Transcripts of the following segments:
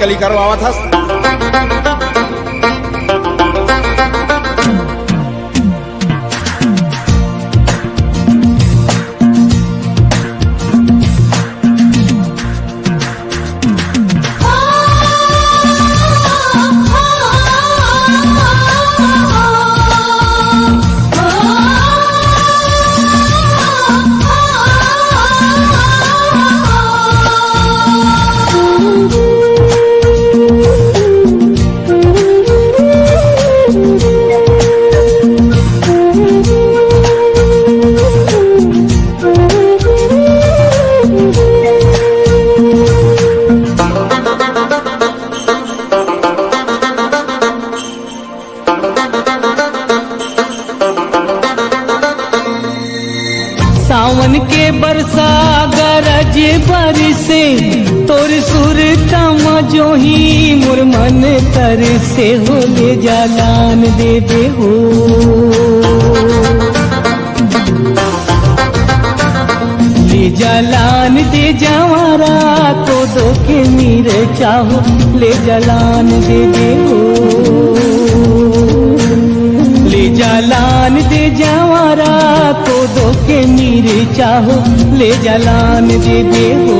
बली करवावा था। सावन के बरसा गरज बरसे तोर सुर तम जो ही मुरमन तर से हो ले जालान दे दे हो। ले जालान दे जवारा को दो के मीर चाहो ले जालान दे दे हो। ले जालान दे जवारा को दो के मीरे चाहो ले जालान दे दे हो।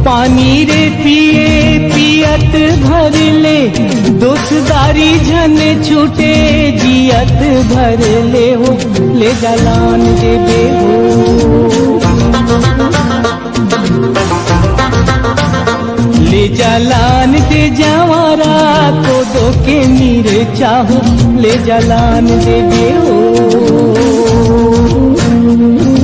पानी रे पिए पियत भर ले दोस्तारी झन छूटे जियत भर ले हो ले जालान दे दे हो। ले जालान दे जवारा को दो के मीर चाहो ले जालान दे दे हो।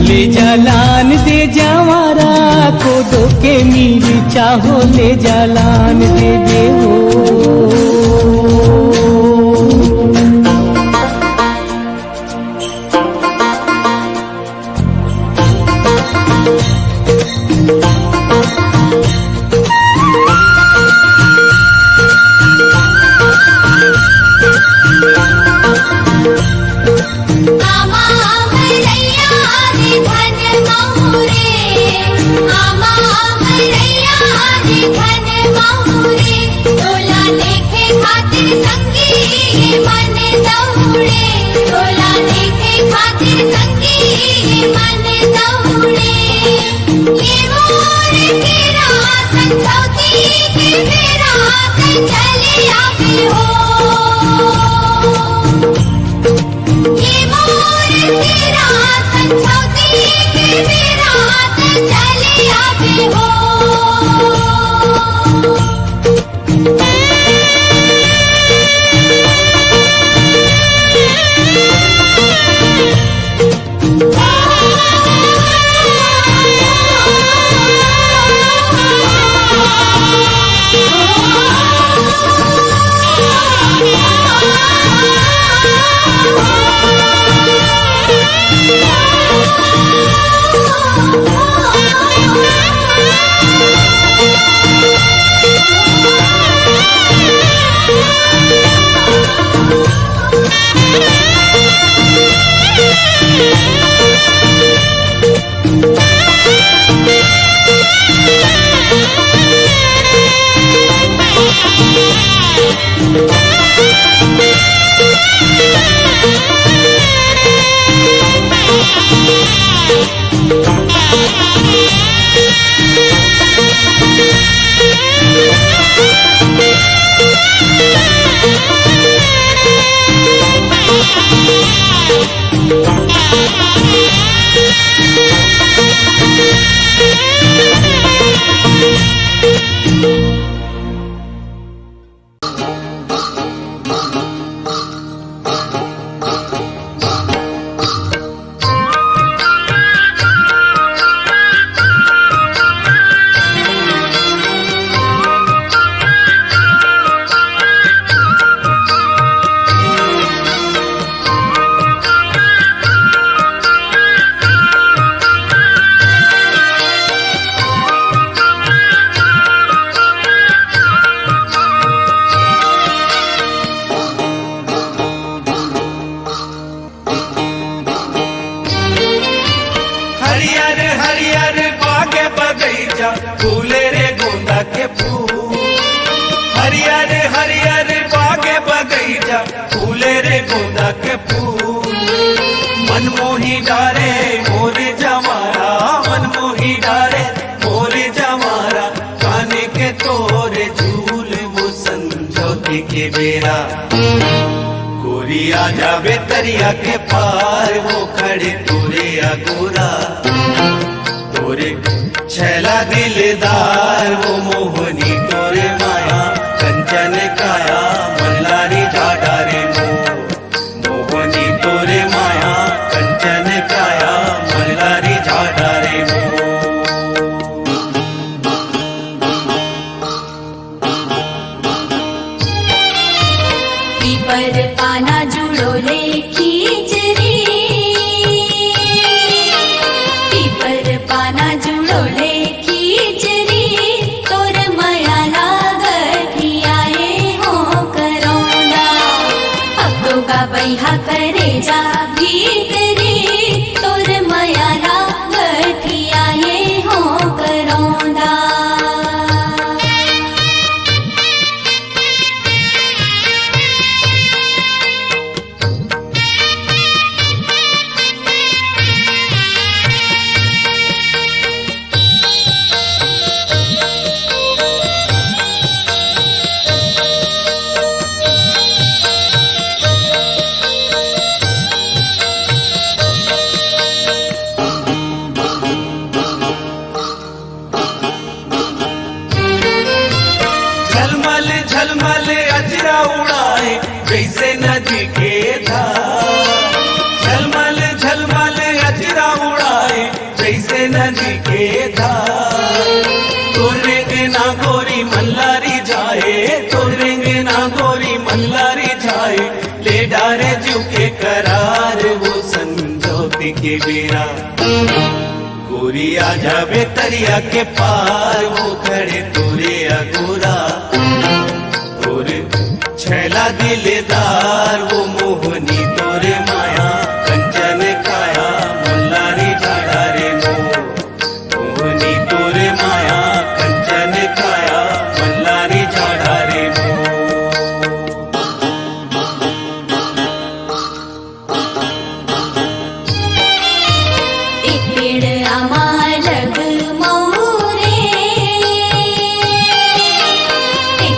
ले जालान दे जवारा को दो के मीर चाहो ले जालान दे दे हो। धन बहुरे रात चली आवी हो, ये मोर की रात समझौती की रात चली आवी हो। फूले रे गोंदा के फूल, हरियर हरियर बागे बगैचा फूले रे गोंदा के फूल। मनमोही डारे मोरे जमारा, मनमोही डारे मोरे जमारा, काने के तोरे झूल वो संजोती के बेरा। गोरी आ जावे दरिया के पार, वो खड़े तोरे अगोरा, तोरे छैला दिलदार वो मोहनी तोरे माया, कंचन काया मल्लारी ठाडा रे मोहनी तोरे माया, कंचन काया मल्लारी ठाडा रे पीपर पाना जुड़ो ले खींचरी, पीपर पाना जुड़ो ले खींचरी, तोर माया लागती आए हो करोना। अब तो गबैहा करे जा भीतरी, तोर माया लागती आए हो करोना। झलमल झलमल अजरा उड़ाए जैसे नदी के धार, झलमल झलमल अजरा उड़ाए जैसे नदी के धार। तोरे ना गोरी मल्लारी जाए, तोरे ना गोरी मल्लारी जाए, ले डारे जीव के करार वो संजोती के बेरा। गोरी आ जावे दरिया के पार, वो खड़े तोरे अगोरा, तोरे छैला दिलदार वो मोहनी तोरे माया, कंचन काया मल्लारी ठाडा रे मोहनी तोरे माया, कंचन काया मल्लारी ठाडा रे एक पेड़ आमालग मोरे, एक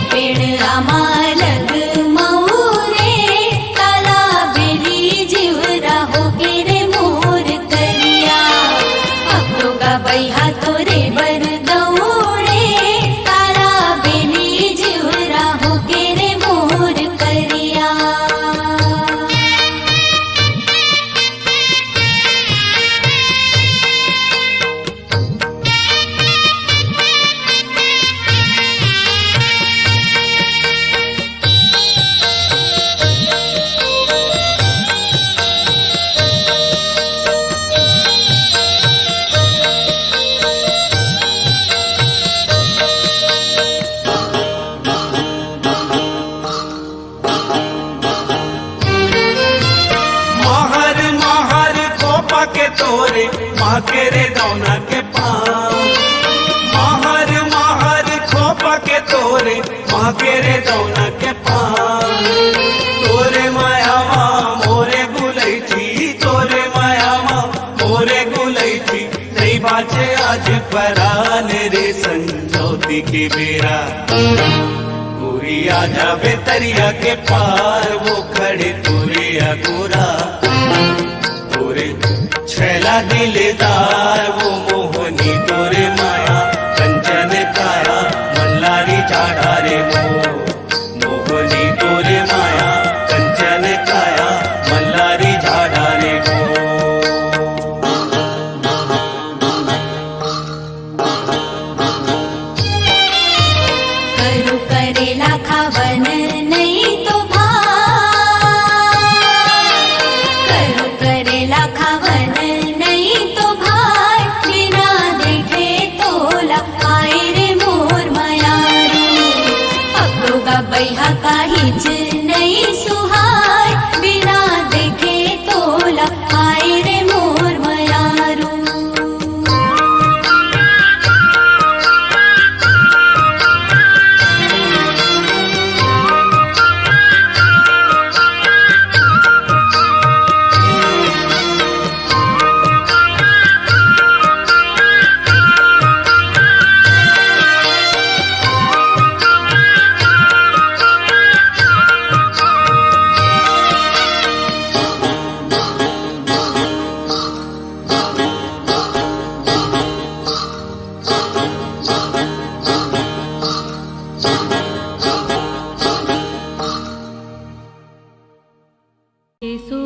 के तोरे माँ के रे दौना के पान महर महर खोपा के तोरे माँ के रे दौना के पान तोरे माया माँ मोरे गुलैठी तोरे माया माँ मोरे गुलैठी नहीं बाचे आज परान रे संजोती की बेरा आ जावे तरिया के पार वो खड़े तोरे अगोरा तोरे छैला दिलदार वो मोहनी तोरे माया कंचन काया मल्लारी चाड़ा रे मोहनी तोरे माया कंचन काया मल्लारी झाड़ा रे करू करेला खावन नहीं तो करू करेला खावन नहीं तो भाई बिना देखे तोला आए रे मोर मयारू अपनो का बैहा काहीच नहीं सुहाय बिना देखे तोला आए रे मोर मयारू यीशु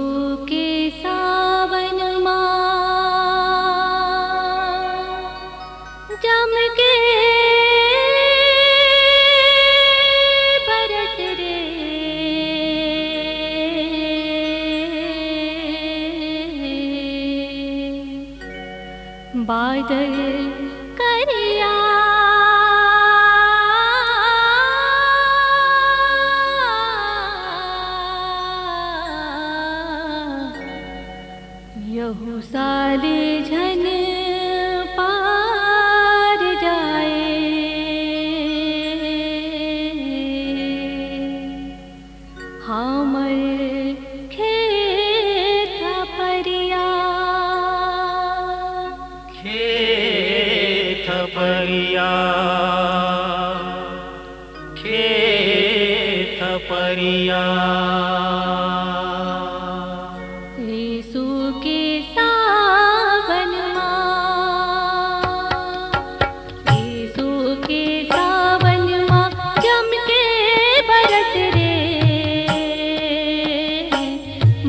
के सावन जम के बरस रे बादल करिया यहू साले झन पार जाए हमर खेत परिया खेत परिया खेत परिया यीशु के सावन यीशु के सावन जम के बरस रे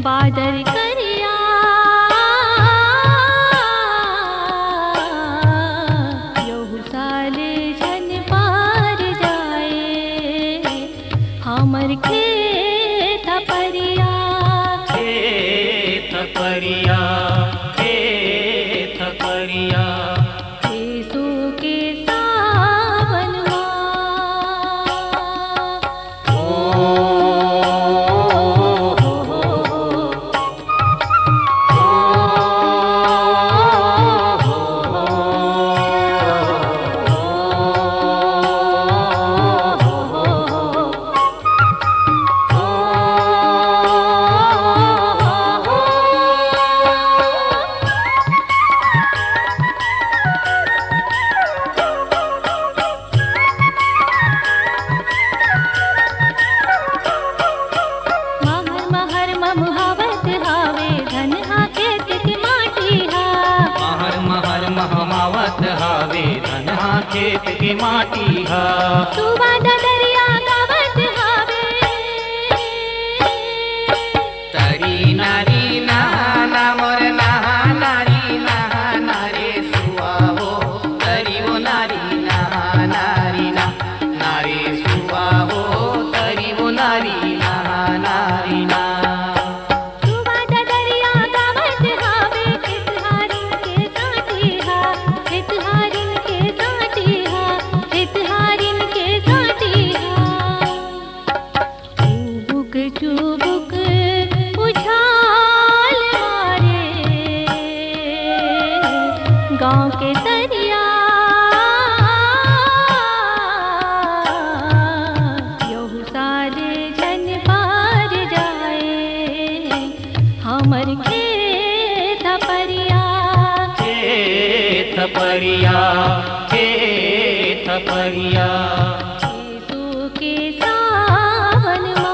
बादल करिया यहू साले झन पार जाए हमर खेत परिया खेत परिया खेत परिया यीशु के सावन खेत के माटी हा सुवाद दरिया गावत हावे तरी नारी नहा मोर नहा नारी नहा नारे सुआ हो तरी वो नारी नहा नारी ना नारे सुआ हो तरी वो नारी नहा नारी ना सुवाद दरिया गावत हावे हितहारिन के साथी हा हितहारिन के साथी हा हितहारिन के तपरिया यीशु के सावन मास।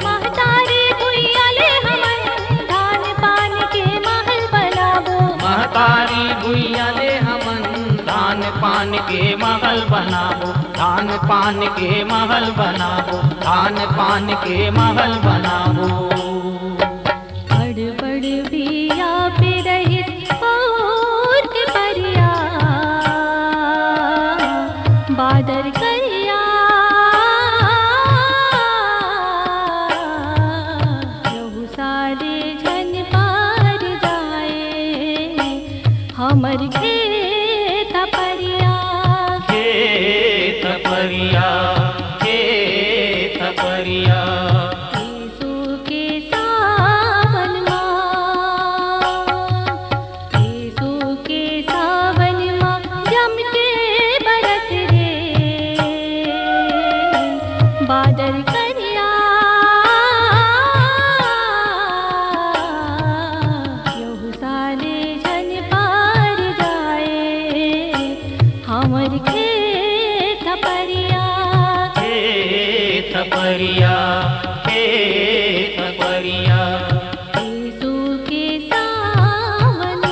महतारी भुइयाले हमन धान पान के महल बनाबो। महतारी भुइयाले हमन धान पान के महल बनाबो। धान पान के महल बनाबो। धान पान के महल बनाबो। बड़ बड़ बिया पे रहित और के परिया बादर करिया रहु साले झन पार जाए हमर खेत परिया। खेत परिया खेत परिया यीशु के सावन मास। यीशु के सावन मास जम के बरस रे बादल करिया यहु साले झन पार जाए हमर खेत परिया। खेत परिया खेत परिया यीशु के सावन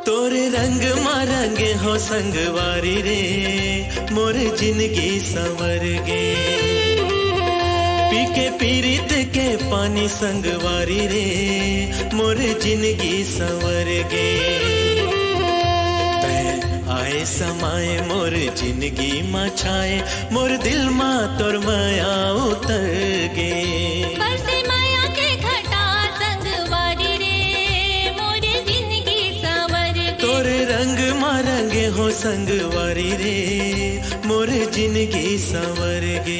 तोरे रंग मारंगे हो संगवारी रे मोर जिंदगी संवर गे। पीके पीरित के पानी संगवारी रे मोर जिंदगी संवर गे। आए समाए मोर जिंदगी मा छाए मोर दिल मा तोर माया उतर गे। रंग मारंगे हो संगवारी रे मोर जिंदगी संवर गे।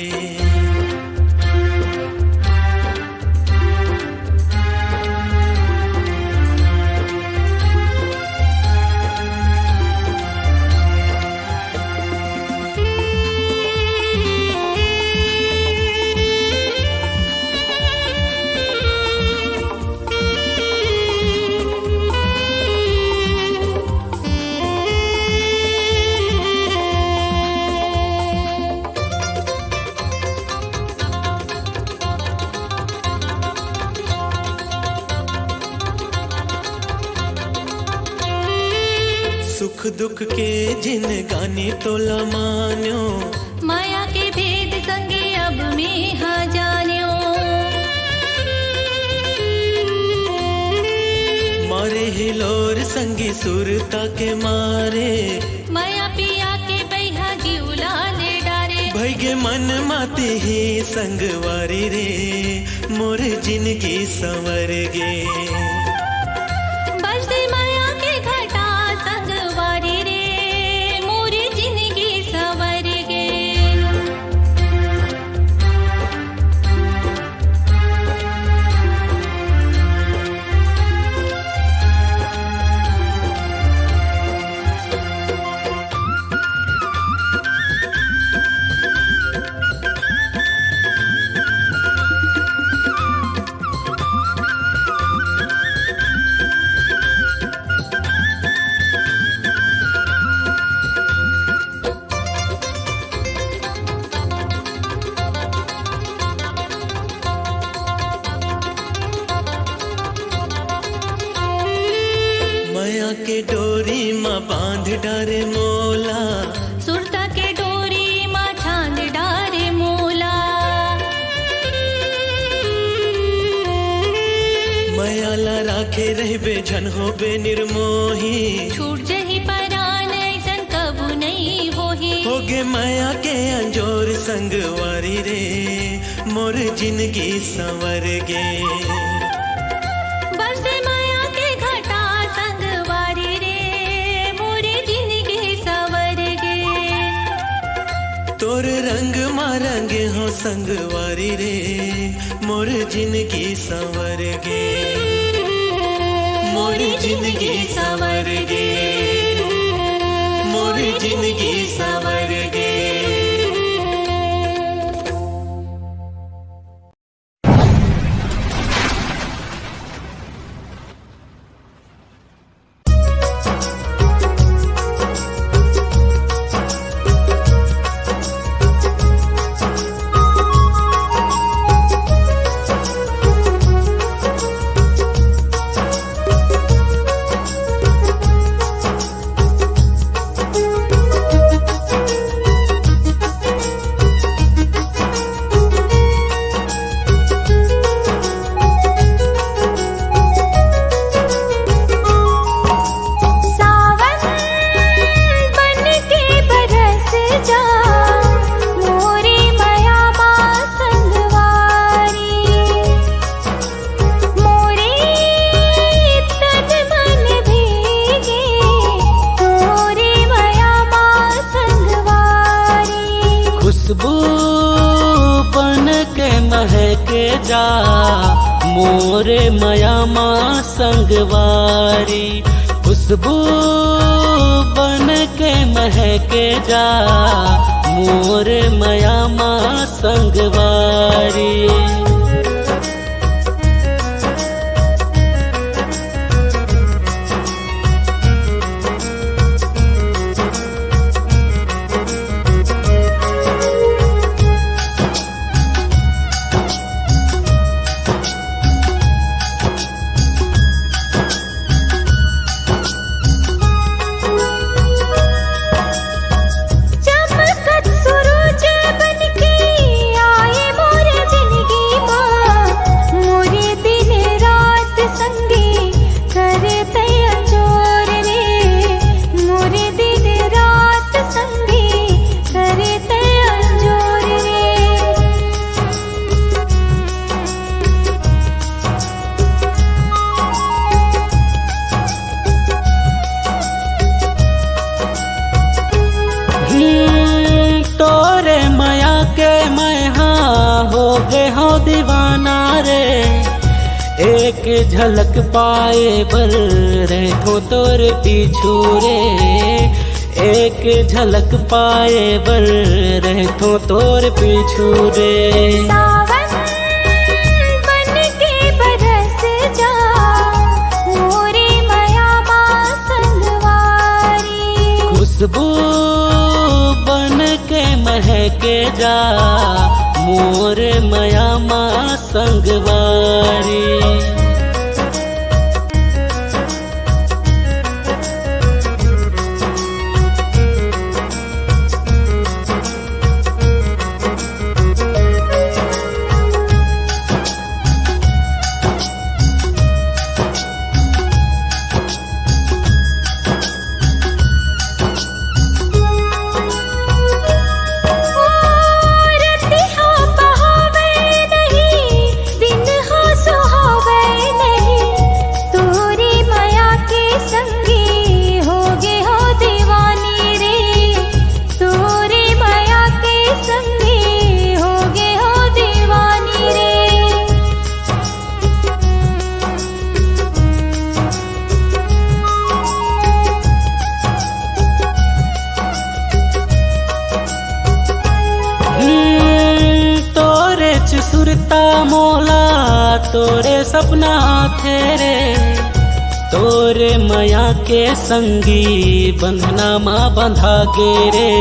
दुख के जिन गानी तोला मान्यो, माया के भेद संगे अब में हा जान्यो। मारे हिलोर संगी सुरता के मारे, माया पिया के बैहा गिउला ले डारे। भैगे मन माते ही संगवारी रे, मोर जिंदगी संवर गे। बरसे माया के घटा संगवारी रे, मोर जिंदगी संवर गे। माया के डोरी माँ बांध डारे मोला, सुरता के डोरी माँ छांद डारे मोला। माया ला राखे रहबे झन होबे निर्मोही, छूट जही परान ऐसन कबू नहीं होही। होगे माया के अंजोर संगवारी रे, मोर जिंदगी संवर गे। बरसे माया के घटा संगवारी रे, मोर जिंदगी संवर गे। तोर रंग मारंगे हो संगवारी रे, मोर जिंदगी संवर गे। मोर जिंदगी संवर गे, मोर जिंदगी संवर गे। महके जा मोरे मया माँ संगवारी, खुशबू बन के महके जा मोरे मया माँ संगवारी। दीवाना रे एक झलक पाए बल रहो तोर पीछू रे, एक झलक पाए बल रहो तोर पीछू रे। सावन बन के बरस जा मोरे मया माँ संगवारी, खुशबू बन के महके जा मोर मया माँ संगवारी। सुरता मोला तोरे सपना थे रे, तोरे माया के संगी बंधना माँ बंधा गे रे,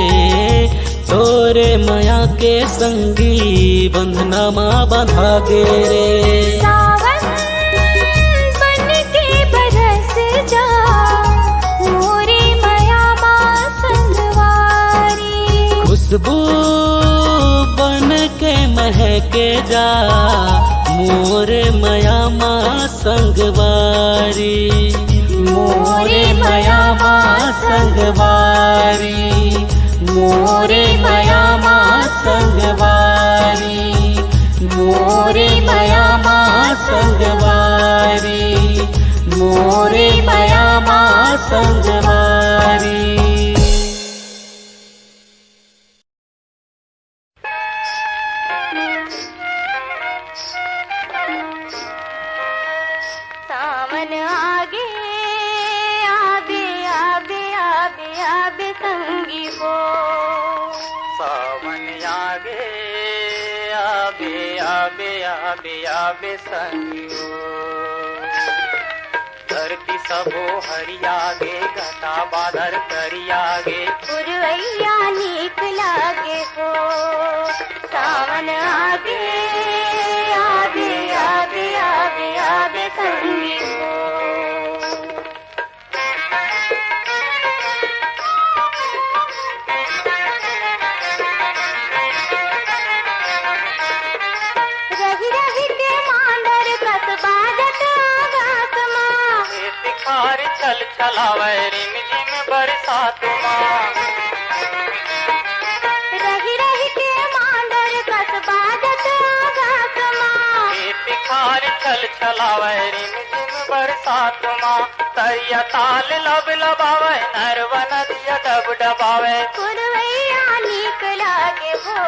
तोरे माया के संगी बंधना माँ बंधा गे रे। सावन बन के बरस जा मोरे माया माँ संगवारी, खुशबू बन के महके जा मोरे माया माँ संगवारी, मोरे माया माँ संगवारी, मोरे माया माँ संगवारी, मोरे माया माँ संगवारी, मोरे माया माँ संगवारी। सावन आगे आबे आबे आबे आबे संगी हो, सावन आगे आबे आबे आबे आबे संगियो, धरती सबो हरियागे घटा बादर करियागे, पुरवैया नीक लागे हो। सावन आगे आबे आबे आबे आबे संगी हो। रही रही के मांडर कसबा जट आगास माँ, तिखार चल चलावे रिम झिम बरसात माँ, रही रही के मांडर कसबा जट आगास माँ, तिखार चल चलावे रिम झिम बरसात माँ, तरिया ताल लब लबावे नरवा नदिया डब डबावे, पुरवैया नीक लागे हो,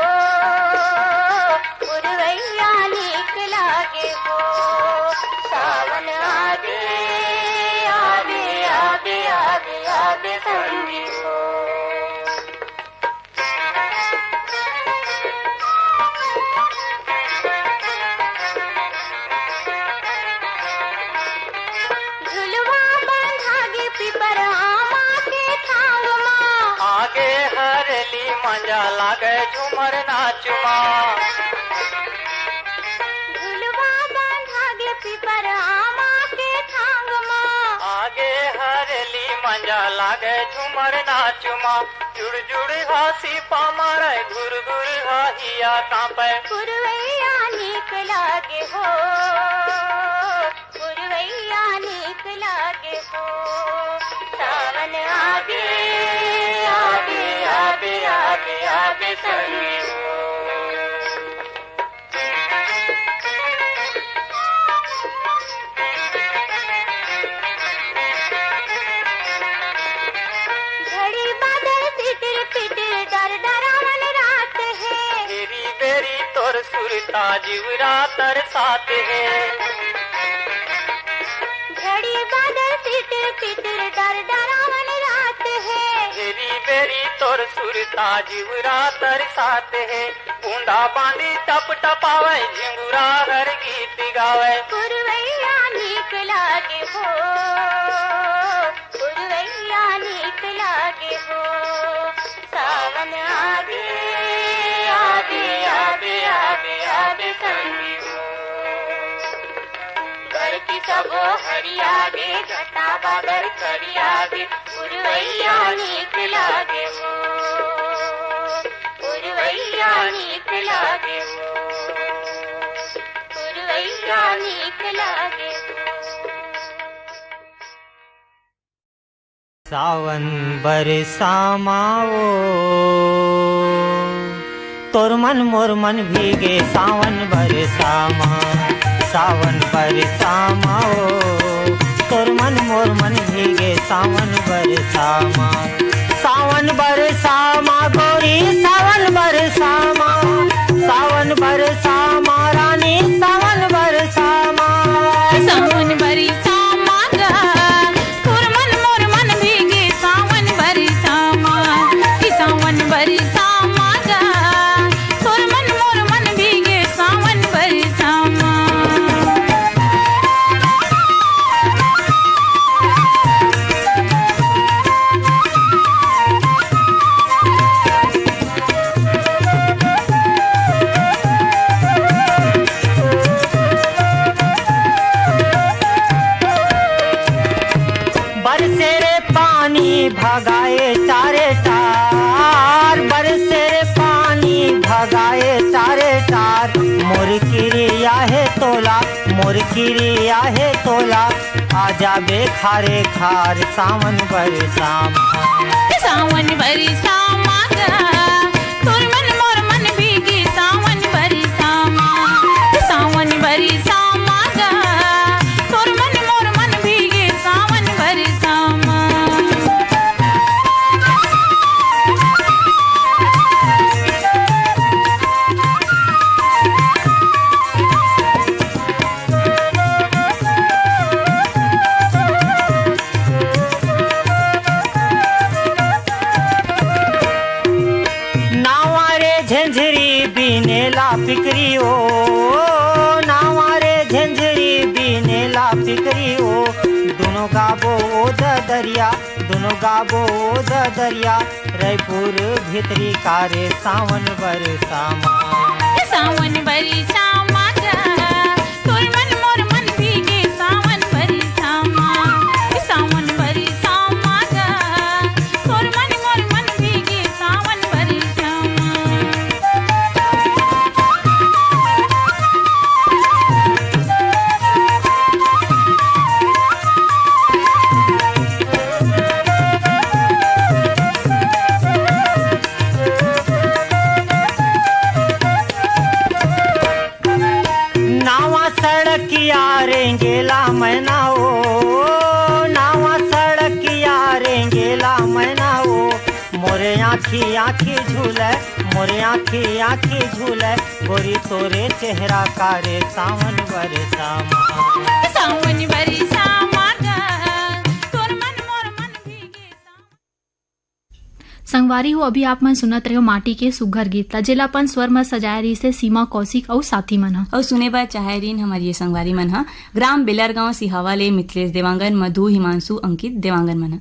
पुरवैया नीक लागे हो। सावन आगे आबे आबे आबे आबे संगी हो। झुलवा बांधागे पिपर आमा के थांग माँ, आगे हरली मंजा लागे झूमर नाचुमा, झुलवा बांधागे पिपर आमा के थांग माँ, आगे हरली मंजा लागे झूमर नाचुमा, जुड़ जुड़ हासी पामारे घुर घुर हाहिया कांपे, पुरवैया नीक लागे हो, पुरवैया नीक लागे हो। सावन आगे आगे आगे आगे आगे संगी हो। घड़ी बादल पिटर पिटर डर डरावन रात है, तेरी बेरी तोर सुरता जीवरा तरसात है, घड़ी बादल पिटर पिटर डर डरावन रात है, तेरी बेरी तोर सुरता जीवरा तरसात है, बूंदा बांधी टप टपावे झिंगुरा हर गीत गावे, पुरवैया नीक लागे हो, पुरवैया नीक लागे हो। सावन आगे आगे आगे आगे आगे संगी हो। धरती सबो हरियागे घटा बादल करियागे, पुरवैया नीक लागे हो, पुरवैया नीक लागे हो, पुरवैया नीक लागे हो। सावन बरसा माओ तोर मन मोर मन भीगे, सावन बरसा माँ, सावन बरसा माओ तोर मन मोर मन भीगे, सावन बरसा माँ, सावन बरसा माँ गोरी, सावन बरसा माँ, सावन बरसा माँ रानी, सावन बरसा माँ, सावन बरसा मागा तोर मन मोर मन भीगे, सावन बरसा माँ, सावन बरसा मागा तोर मन मोर मन भीगे, सावन बरसा किरिया है तोला मोर किरिया है तोला आजा बेखारे खार सावन बरसाम सावन बरसामा गा तोर मन मोर मन भीगे सावन बरसामा सावन बरसामा गा तोर मन मोर मन भीगे सावन बरसामा झंझरी बीनेला पिकरी ओ नावारे झंझरी बीनेला पिकरी ओ दोनों गाबो ओ दरिया दोनों गाबो ओ दरिया रायपुर भितरी कारे सावन बरसामा सावन बरसामा गा तोर मन मोर मन भीगे सावन बरसामा सावन बरसामा गा तोर मन मोर मन भीगे सावन बरसामा नावा सड़किया रेंगेला मैना ओ नावा सड़किया रेंगेला मैना ओ मोरे आँखी आँखी झूले मोरे आँखी आँखी झूले गोरी तोरे चेहरा कारे सावन बरसामा सावन बरसामा गा तोर मन मोर मन भीगे संगवारी हो अभी आप मन सुनत रहे हो माटी के सुघर गीत ला जेलापन स्वर में सजाए रही से सीमा कौशिक और साथी मन ह और सुने बा चाहेरीन हमारी ये संगवारी मन ह ग्राम बेलर गांव सिहावा ले मिथिलेश देवांगन मधु हिमांशु अंकित देवांगन मन ह